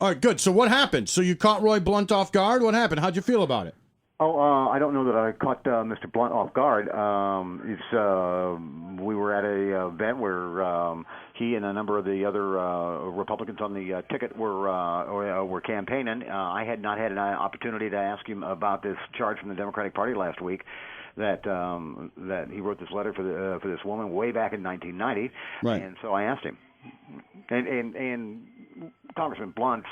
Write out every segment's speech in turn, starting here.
All right, good. So what happened? So you caught Roy Blunt off guard? What happened? How'd you feel about it? Oh, I don't know that I caught Mr. Blunt off guard. We were at a event where he and a number of the other Republicans on the ticket were campaigning. I had not had an opportunity to ask him about this charge from the Democratic Party last week that he wrote this letter for this woman way back in 1990, right. And so I asked him. And Congressman Blunt's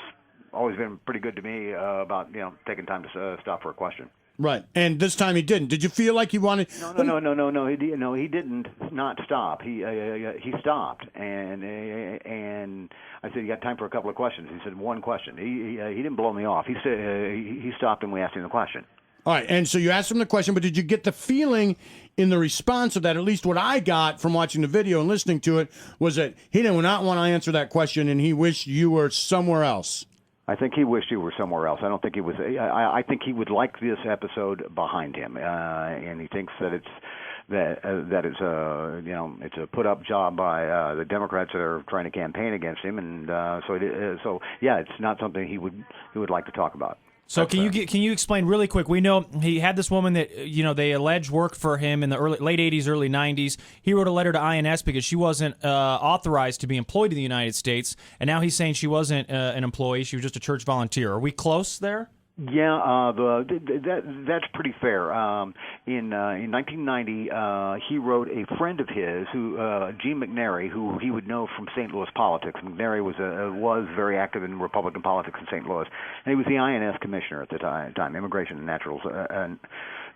always been pretty good to me about taking time to stop for a question. Right, and this time he didn't. Did you feel like he wanted? No. He didn't not stop. He stopped, and I said, "You got time for a couple of questions?" He said, "One question." He didn't blow me off. He said he stopped, and we asked him the question. All right, and so you asked him the question, but did you get the feeling in the response of that? At least what I got from watching the video and listening to it was that he did not want to answer that question, and he wished you were somewhere else. I think he wished he were somewhere else. I don't think he was. I think he would like this episode behind him, and he thinks that it's it's a put up job by the Democrats that are trying to campaign against him, and so it's not something he would like to talk about. So can you explain really quick? We know he had this woman that they allege worked for him in the late 80s, early 90s. He wrote a letter to INS because she wasn't authorized to be employed in the United States, and now he's saying she wasn't an employee; she was just a church volunteer. Are we close there? Yeah, that's pretty fair. In 1990, he wrote a friend of his, Gene McNary, who he would know from St. Louis politics. McNary was very active in Republican politics in St. Louis, and he was the INS commissioner at the time, Immigration and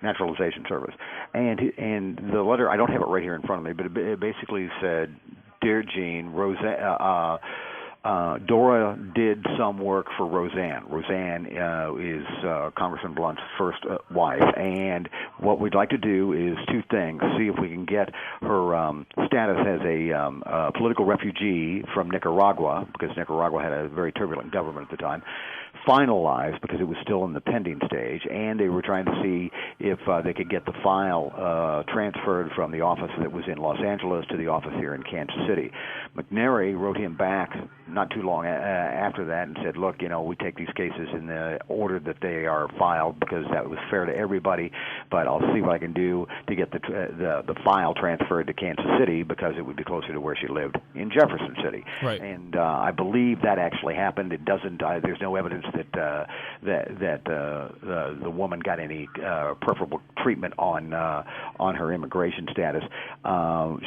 Naturalization Service. And the letter, I don't have it right here in front of me, but it basically said, "Dear Gene, Dora did some work for Roseanne. Roseanne is Congressman Blunt's first wife, and what we'd like to do is two things. See if we can get her status as a political refugee from Nicaragua, because Nicaragua had a very turbulent government at the time, finalized because it was still in the pending stage, and they were trying to see if they could get the file transferred from the office that was in Los Angeles to the office here in Kansas City." McNary wrote him back not too long after that and said, "Look, we take these cases in the order that they are filed because that was fair to everybody, but I'll see what I can do to get the file transferred to Kansas City because it would be closer to where she lived in Jefferson City." Right. And I believe that actually happened. It doesn't. There's no evidence that the woman got any preferable treatment on her immigration status.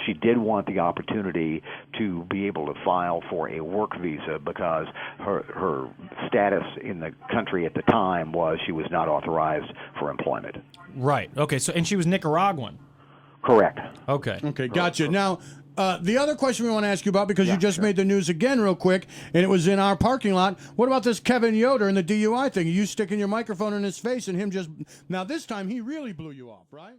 She did want the opportunity to be able to file for a work visa because her status in the country at the time was she was not authorized for employment. Right. Okay. So, and she was Nicaraguan. Correct. Okay. Okay, gotcha. Now, the other question we want to ask you about, because you just made the news again real quick, and it was in our parking lot, what about this Kevin Yoder and the DUI thing? You sticking your microphone in his face and him just... Now, this time, he really blew you off, right?